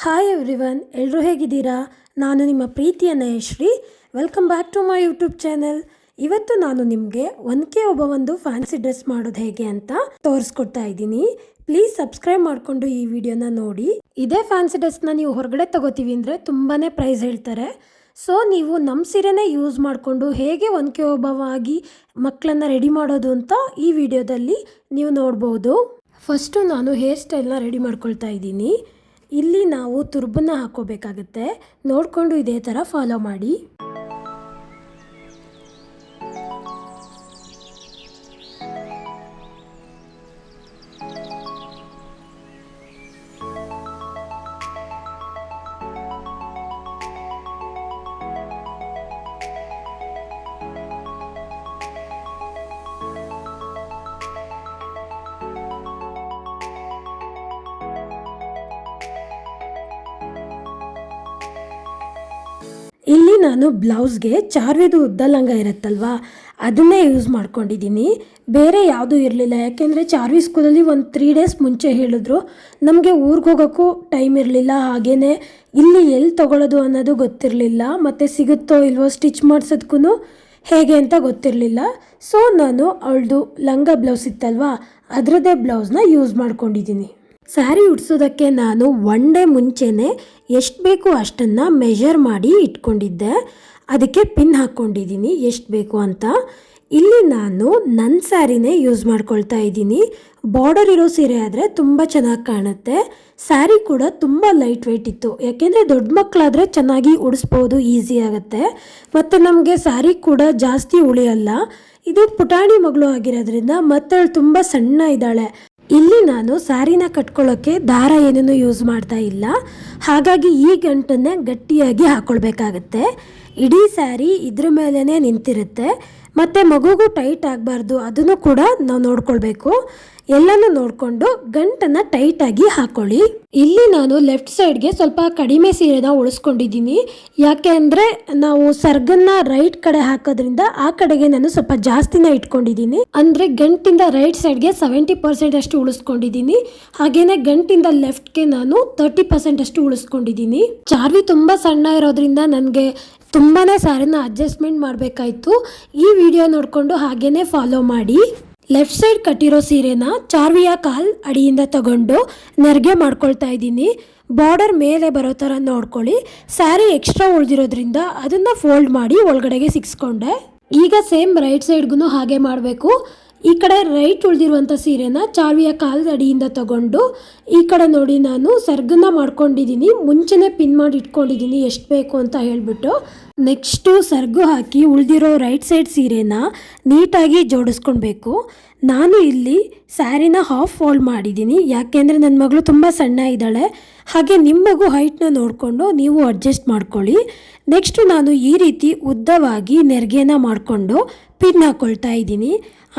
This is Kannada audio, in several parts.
ಹಾಯ್ ಎವ್ರಿವನ್, ಎಲ್ಲರೂ ಹೇಗಿದ್ದೀರಾ? ನಾನು ನಿಮ್ಮ ಪ್ರೀತಿಯ Nayashri. Welcome back to my YouTube channel. ಇವತ್ತು ನಾನು ನಿಮಗೆ ಒಂದು ಫ್ಯಾನ್ಸಿ ಡ್ರೆಸ್ ಮಾಡೋದು ಹೇಗೆ ಅಂತ ತೋರಿಸ್ಕೊಡ್ತಾ ಇದ್ದೀನಿ. ಪ್ಲೀಸ್ ಸಬ್ಸ್ಕ್ರೈಬ್ ಮಾಡಿಕೊಂಡು ಈ ವಿಡಿಯೋನ ನೋಡಿ. ಇದೇ ಫ್ಯಾನ್ಸಿ ಡ್ರೆಸ್ನ ನೀವು ಹೊರಗಡೆ ತಗೋತೀವಿ ಅಂದರೆ ತುಂಬಾ ಪ್ರೈಸ್ ಹೇಳ್ತಾರೆ. ಸೊ ನೀವು ನಮ್ಮ ಸೀರೆನೇ ಯೂಸ್ ಮಾಡಿಕೊಂಡು ಹೇಗೆ ಆಗಿ ಮಕ್ಕಳನ್ನು ರೆಡಿ ಮಾಡೋದು ಅಂತ ಈ ವಿಡಿಯೋದಲ್ಲಿ ನೀವು ನೋಡ್ಬೋದು. ಫಸ್ಟು ನಾನು ಹೇರ್ ಸ್ಟೈಲ್ನ ರೆಡಿ ಮಾಡ್ಕೊಳ್ತಾ ಇದ್ದೀನಿ. ಇಲ್ಲಿ ನಾವು ತುರ್ಬನ್ನ ಹಾಕೋಬೇಕಾಗತ್ತೆ. ನೋಡಿಕೊಂಡು ಇದೇ ಥರ ಫಾಲೋ ಮಾಡಿ. ಇಲ್ಲಿ ನಾನು ಬ್ಲೌಸ್ಗೆ ಚಾರ್ವಿದು ಉದ್ದ ಲಂಗ ಇರುತ್ತಲ್ವಾ, ಅದನ್ನೇ ಯೂಸ್ ಮಾಡ್ಕೊಂಡಿದ್ದೀನಿ. ಬೇರೆ ಯಾವುದೂ ಇರಲಿಲ್ಲ, ಯಾಕೆಂದರೆ ಚಾರ್ವಿ ಸ್ಕೂಲಲ್ಲಿ ಒಂದು 3 ಡೇಸ್ ಮುಂಚೆ ಹೇಳಿದ್ರು. ನಮಗೆ ಊರಿಗೆ ಹೋಗೋಕ್ಕೂ ಟೈಮ್ ಇರಲಿಲ್ಲ, ಹಾಗೆಯೇ ಇಲ್ಲಿ ಎಲ್ಲಿ ತೊಗೊಳ್ಳೋದು ಅನ್ನೋದು ಗೊತ್ತಿರಲಿಲ್ಲ, ಮತ್ತು ಸಿಗುತ್ತೋ ಇಲ್ವೋ ಸ್ಟಿಚ್ ಮಾಡಿಸೋದಕ್ಕೂ ಹೇಗೆ ಅಂತ ಗೊತ್ತಿರಲಿಲ್ಲ. ಸೊ ನಾನು ಅವಳದು ಲಂಗ ಬ್ಲೌಸ್ ಇತ್ತಲ್ವಾ, ಅದರದ್ದೇ ಬ್ಲೌಸ್ನ ಯೂಸ್ ಮಾಡ್ಕೊಂಡಿದ್ದೀನಿ. ಸ್ಯಾರಿ ಉಡ್ಸೋದಕ್ಕೆ ನಾನು 1 ಡೇ ಮುಂಚೆನೇ ಎಷ್ಟು ಬೇಕು ಅಷ್ಟನ್ನು ಮೆಷರ್ ಮಾಡಿ ಇಟ್ಕೊಂಡಿದ್ದೆ. ಅದಕ್ಕೆ ಪಿನ್ ಹಾಕ್ಕೊಂಡಿದ್ದೀನಿ ಎಷ್ಟು ಬೇಕು ಅಂತ. ಇಲ್ಲಿ ನಾನು ನನ್ನ ಸ್ಯಾರಿನೇ ಯೂಸ್ ಮಾಡ್ಕೊಳ್ತಾ ಇದ್ದೀನಿ. ಬಾರ್ಡರ್ ಇರೋ ಸೀರೆ ಆದರೆ ತುಂಬ ಚೆನ್ನಾಗಿ ಕಾಣುತ್ತೆ. ಸ್ಯಾರಿ ಕೂಡ ತುಂಬ ಲೈಟ್ ವೆಯ್ಟ್ ಇತ್ತು, ಯಾಕೆಂದರೆ ದೊಡ್ಡ ಮಕ್ಕಳಾದರೆ ಚೆನ್ನಾಗಿ ಉಡಿಸ್ಬೋದು, ಈಸಿ ಆಗುತ್ತೆ. ಮತ್ತು ನಮಗೆ ಸ್ಯಾರಿ ಕೂಡ ಜಾಸ್ತಿ ಉಳಿಯಲ್ಲ. ಇದು ಪುಟಾಣಿ ಮಗಳು ಆಗಿರೋದ್ರಿಂದ ಮತ್ತವಳು ತುಂಬ ಸಣ್ಣ ಇದ್ದಾಳೆ. ಇಲ್ಲಿ ನಾನು ಸ್ಯಾರಿನ ಕಟ್ಕೊಳ್ಳೋಕ್ಕೆ ದಾರ ಏನೂ ಯೂಸ್ ಮಾಡ್ತಾ ಇಲ್ಲ, ಹಾಗಾಗಿ ಈ ಗಂಟನ್ನೇ ಗಟ್ಟಿಯಾಗಿ ಹಾಕ್ಕೊಳ್ಬೇಕಾಗತ್ತೆ. ಇಡೀ ಸ್ಯಾರಿ ಇದ್ರ ಮೇಲೇ ನಿಂತಿರುತ್ತೆ. ಮತ್ತು ಮಗುಗೂ ಟೈಟ್ ಆಗಬಾರ್ದು, ಅದನ್ನು ಕೂಡ ನಾವು ನೋಡ್ಕೊಳ್ಬೇಕು. ಎಲ್ಲನೂ ನೋಡಿಕೊಂಡು ಗಂಟನ್ನು ಟೈಟಾಗಿ ಹಾಕ್ಕೊಳ್ಳಿ. ಇಲ್ಲಿ ನಾನು ಲೆಫ್ಟ್ ಸೈಡ್ಗೆ ಸ್ವಲ್ಪ ಕಡಿಮೆ ಸೀರೆನ ಉಳಿಸ್ಕೊಂಡಿದ್ದೀನಿ, ಯಾಕೆ ಅಂದರೆ ನಾವು ಸರ್ಗನ್ನ ರೈಟ್ ಕಡೆ ಹಾಕೋದ್ರಿಂದ ಆ ಕಡೆಗೆ ನಾನು ಸ್ವಲ್ಪ ಜಾಸ್ತಿನ ಇಟ್ಕೊಂಡಿದ್ದೀನಿ. ಅಂದರೆ ಗಂಟಿಂದ ರೈಟ್ ಸೈಡ್ಗೆ 70% ಅಷ್ಟು ಉಳಿಸ್ಕೊಂಡಿದ್ದೀನಿ, ಹಾಗೇನೆ ಗಂಟಿಂದ ಲೆಫ್ಟ್ಗೆ ನಾನು 30% ಅಷ್ಟು ಉಳಿಸ್ಕೊಂಡಿದ್ದೀನಿ. ಚಾರ್ವಿ ತುಂಬ ಸಣ್ಣ ಇರೋದ್ರಿಂದ ನನಗೆ ತುಂಬಾ ಸ್ಯಾರಿನ ಅಡ್ಜಸ್ಟ್ಮೆಂಟ್ ಮಾಡಬೇಕಾಯಿತು. ಈ ವಿಡಿಯೋ ನೋಡಿಕೊಂಡು ಹಾಗೇನೆ ಫಾಲೋ ಮಾಡಿ. ಲೆಫ್ಟ್ ಸೈಡ್ ಕಟ್ಟಿರೋ ಸೀರೆನ ಚಾರ್ವಿಯ ಕಾಲ್ ಅಡಿಯಿಂದ ತಗೊಂಡು ನೆರಿಗೆ ಮಾಡ್ಕೊಳ್ತಾ ಇದ್ದೀನಿ. ಬಾರ್ಡರ್ ಮೇಲೆ ಬರೋ ಥರ ನೋಡ್ಕೊಳ್ಳಿ. ಸ್ಯಾರಿ ಎಕ್ಸ್ಟ್ರಾ ಉಳಿದಿರೋದ್ರಿಂದ ಅದನ್ನು ಫೋಲ್ಡ್ ಮಾಡಿ ಒಳಗಡೆಗೆ ಸಿಕ್ಸ್ಕೊಂಡೆ. ಈಗ ಸೇಮ್ ರೈಟ್ ಸೈಡ್ಗೂ ಹಾಗೆ ಮಾಡಬೇಕು. ಈ ಕಡೆ ರೈಟ್ ಉಳಿದಿರುವಂಥ ಸೀರೆನ ಚಾರ್ವಿಯ ಕಾಲದ ಅಡಿಯಿಂದ ತಗೊಂಡು ಈ ಕಡೆ ನೋಡಿ ನಾನು ಸರ್ಗನ್ನ ಮಾಡ್ಕೊಂಡಿದ್ದೀನಿ. ಮುಂಚೆನೇ ಪಿನ್ ಮಾಡಿ ಇಟ್ಕೊಂಡಿದ್ದೀನಿ ಎಷ್ಟು ಬೇಕು ಅಂತ ಹೇಳಿಬಿಟ್ಟು. ನೆಕ್ಸ್ಟು ಸರ್ಗು ಹಾಕಿ ಉಳಿದಿರೋ ರೈಟ್ ಸೈಡ್ ಸೀರೆನ ನೀಟಾಗಿ ಜೋಡಿಸ್ಕೊಳ್ಬೇಕು. ನಾನು ಇಲ್ಲಿ ಸ್ಯಾರಿನ ಹಾಫ್ ಫೋಲ್ಡ್ ಮಾಡಿದ್ದೀನಿ, ಯಾಕೆಂದರೆ ನನ್ನ ಮಗಳು ತುಂಬ ಸಣ್ಣ ಇದ್ದಾಳೆ. ಹಾಗೆ ನಿಮ್ಮ ಮಗು ಹೈಟ್ನ ನೋಡಿಕೊಂಡು ನೀವು ಅಡ್ಜಸ್ಟ್ ಮಾಡ್ಕೊಳ್ಳಿ. ನೆಕ್ಸ್ಟು ನಾನು ಈ ರೀತಿ ಉದ್ದವಾಗಿ ನೆರಿಗೆನ ಮಾಡಿಕೊಂಡು ಪಿನ್ ಹಾಕ್ಕೊಳ್ತಾ ಇದ್ದೀನಿ.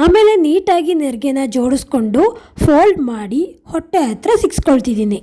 ಆಮೇಲೆ ನೀಟಾಗಿ ನೆರಿಗೆನ ಜೋಡಿಸ್ಕೊಂಡು ಫೋಲ್ಡ್ ಮಾಡಿ ಹೊಟ್ಟೆ ಹತ್ರ ಸಿಕ್ಸ್ಕೊಳ್ತಿದ್ದೀನಿ.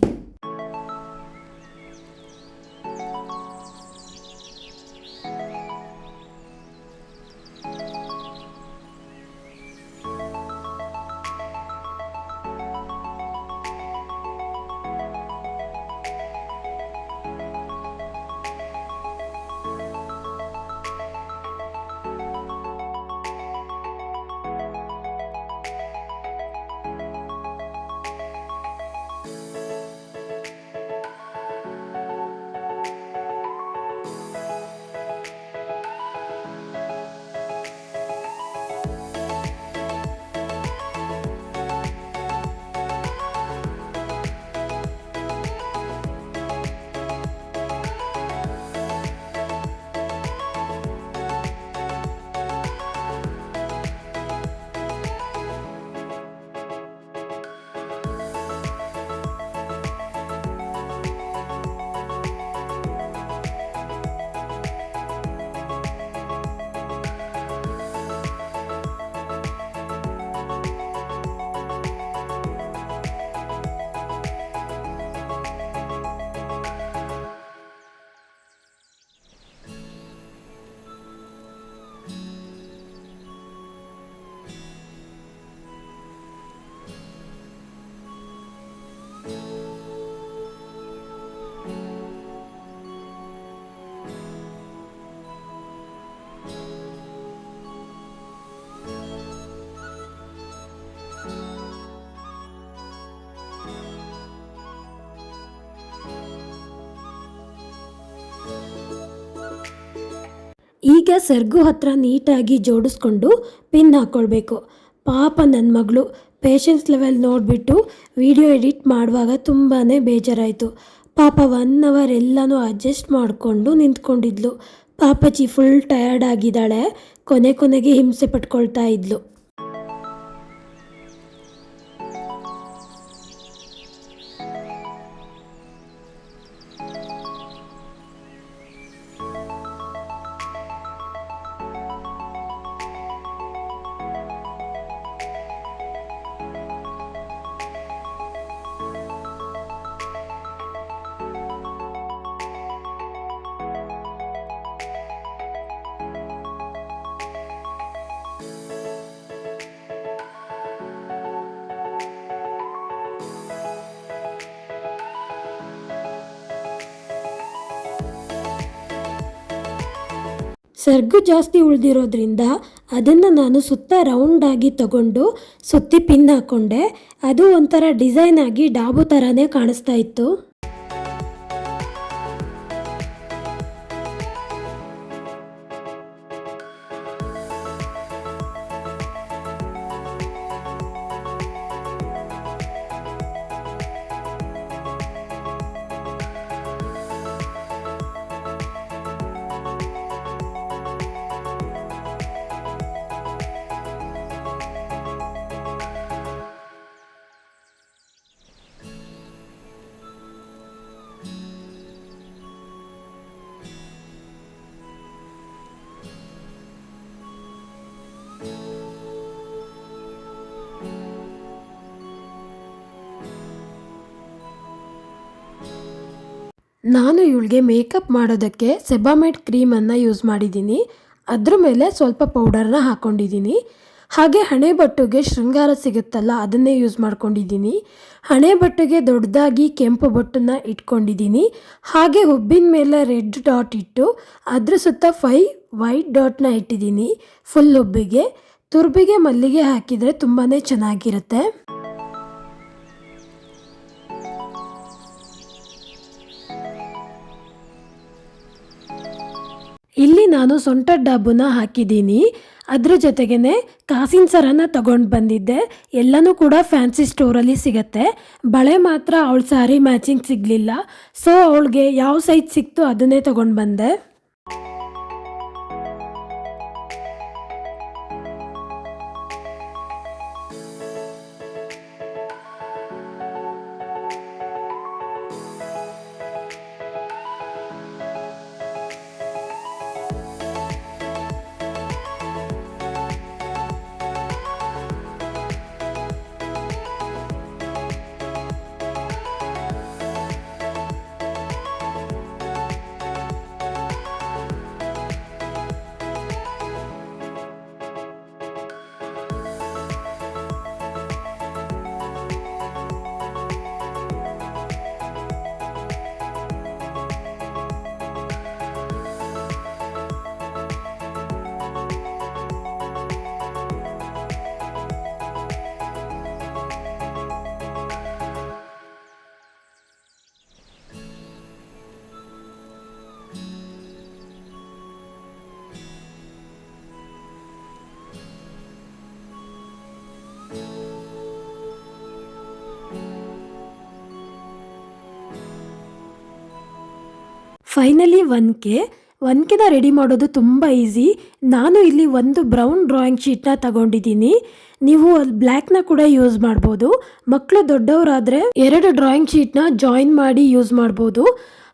ಈಗ ಸೆರಗು ಹತ್ರ ನೀಟಾಗಿ ಜೋಡಿಸ್ಕೊಂಡು ಪಿನ್ ಹಾಕ್ಕೊಳ್ಬೇಕು. ಪಾಪ ನನ್ನ ಮಗಳು ಪೇಷನ್ಸ್ ಲೆವೆಲ್ ನೋಡಿಬಿಟ್ಟು ವಿಡಿಯೋ ಎಡಿಟ್ ಮಾಡುವಾಗ ತುಂಬಾ ಬೇಜಾರಾಯಿತು. ಪಾಪ 1 ಅವರ್ ಎಲ್ಲನೂ ಅಡ್ಜಸ್ಟ್ ಮಾಡಿಕೊಂಡು ನಿಂತ್ಕೊಂಡಿದ್ಲು. ಪಾಪಚಿ ಫುಲ್ ಟಯರ್ಡ್ ಆಗಿದ್ದಾಳೆ. ಕೊನೆಗೆ ಹಿಂಸೆ ಪಟ್ಕೊಳ್ತಾ ಇದ್ಲು. ಸೆರಗು ಜಾಸ್ತಿ ಉಳಿದಿರೋದ್ರಿಂದ ಅದನ್ನು ನಾನು ಸುತ್ತ ರೌಂಡಾಗಿ ತಗೊಂಡು ಸುತ್ತಿ ಪಿನ್ ಹಾಕ್ಕೊಂಡೆ. ಅದು ಒಂಥರ ಡಿಸೈನ್ ಆಗಿ ಡಾಬು ಥರನೇ ಕಾಣಿಸ್ತಾ ಇತ್ತು. ನಾನು ಇವಳಿಗೆ ಮೇಕಪ್ ಮಾಡೋದಕ್ಕೆ ಸೆಬಾಮೆಡ್ ಕ್ರೀಮನ್ನು ಯೂಸ್ ಮಾಡಿದ್ದೀನಿ. ಅದ್ರ ಮೇಲೆ ಸ್ವಲ್ಪ ಪೌಡರ್ನ ಹಾಕ್ಕೊಂಡಿದ್ದೀನಿ. ಹಾಗೆ ಹಣೆಬಟ್ಟುಗೆ ಶೃಂಗಾರ ಸಿಗುತ್ತಲ್ಲ, ಅದನ್ನೇ ಯೂಸ್ ಮಾಡ್ಕೊಂಡಿದ್ದೀನಿ. ಹಣೆಬಟ್ಟುಗೆ ದೊಡ್ಡದಾಗಿ ಕೆಂಪು ಬೊಟ್ಟನ್ನು ಇಟ್ಕೊಂಡಿದ್ದೀನಿ. ಹಾಗೆ ಹುಬ್ಬಿನ ಮೇಲೆ ರೆಡ್ ಡಾಟ್ ಇಟ್ಟು ಅದ್ರ ಸುತ್ತ 5 ವೈಟ್ ಡಾಟ್ನ ಇಟ್ಟಿದ್ದೀನಿ. ಫುಲ್ ಹುಬ್ಬಿಗೆ ತುರ್ಬಿಗೆ ಮಲ್ಲಿಗೆ ಹಾಕಿದರೆ ತುಂಬಾ ಚೆನ್ನಾಗಿರುತ್ತೆ. ಇಲ್ಲಿ ನಾನು ಸೊಂಟದ ಡಬ್ಬನ್ನ ಹಾಕಿದ್ದೀನಿ. ಅದ್ರ ಜೊತೆಗೇ ಕಾಸಿನ ಸರನ ತಗೊಂಡು ಬಂದಿದ್ದೆ. ಎಲ್ಲನೂ ಕೂಡ ಫ್ಯಾನ್ಸಿ ಸ್ಟೋರಲ್ಲಿ ಸಿಗುತ್ತೆ. ಬಳೆ ಮಾತ್ರ ಅವಳ ಸ್ಯಾರಿ ಮ್ಯಾಚಿಂಗ್ ಸಿಗಲಿಲ್ಲ. ಸೊ ಅವಳಿಗೆ ಯಾವ ಸೈಜ್ ಸಿಕ್ತು ಅದನ್ನೇ ತಗೊಂಡು ಬಂದೆ. ಫೈನಲಿ 1Kನ ರೆಡಿ ಮಾಡೋದು ತುಂಬ ಈಸಿ. ನಾನು ಇಲ್ಲಿ ಒಂದು ಬ್ರೌನ್ ಡ್ರಾಯಿಂಗ್ ಶೀಟ್ನ ತಗೊಂಡಿದ್ದೀನಿ. ನೀವು ಅಲ್ಲಿ ಬ್ಲ್ಯಾಕ್ನ ಕೂಡ ಯೂಸ್ ಮಾಡ್ಬೋದು. ಮಕ್ಕಳು ದೊಡ್ಡವರಾದರೆ 2 ಡ್ರಾಯಿಂಗ್ ಶೀಟ್ನ ಜಾಯಿನ್ ಮಾಡಿ ಯೂಸ್ ಮಾಡ್ಬೋದು.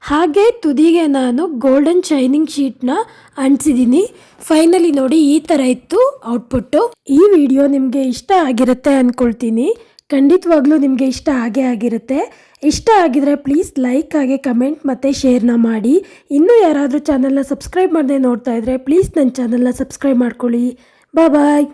ಹಾಗೆ ತುದಿಗೆ ನಾನು ಗೋಲ್ಡನ್ ಶೈನಿಂಗ್ ಶೀಟ್ನ ಅಂಟಿಸಿದ್ದೀನಿ. ಫೈನಲಿ ನೋಡಿ ಈ ಥರ ಇತ್ತು ಔಟ್ಪುಟ್ಟು. ಈ ವಿಡಿಯೋ ನಿಮಗೆ ಇಷ್ಟ ಆಗಿರುತ್ತೆ ಅಂದ್ಕೊಳ್ತೀನಿ. ಖಂಡಿತವಾಗ್ಲೂ ನಿಮಗೆ ಇಷ್ಟ ಆಗಿರುತ್ತೆ. ಇಷ್ಟ ಆಗಿದ್ರೆ ಪ್ಲೀಸ್ ಲೈಕ್ ಹಾಗೆ ಕಮೆಂಟ್ ಮತ್ತು ಶೇರ್ನ ಮಾಡಿ. ಇನ್ನೂ ಯಾರಾದರೂ ಚಾನಲ್ನ ಸಬ್ಸ್ಕ್ರೈಬ್ ಮಾಡದೆ ನೋಡ್ತಾ ಇದ್ದರೆ ಪ್ಲೀಸ್ ನನ್ನ ಚಾನಲ್ನ ಸಬ್ಸ್ಕ್ರೈಬ್ ಮಾಡ್ಕೊಳ್ಳಿ. ಬಾಯ್.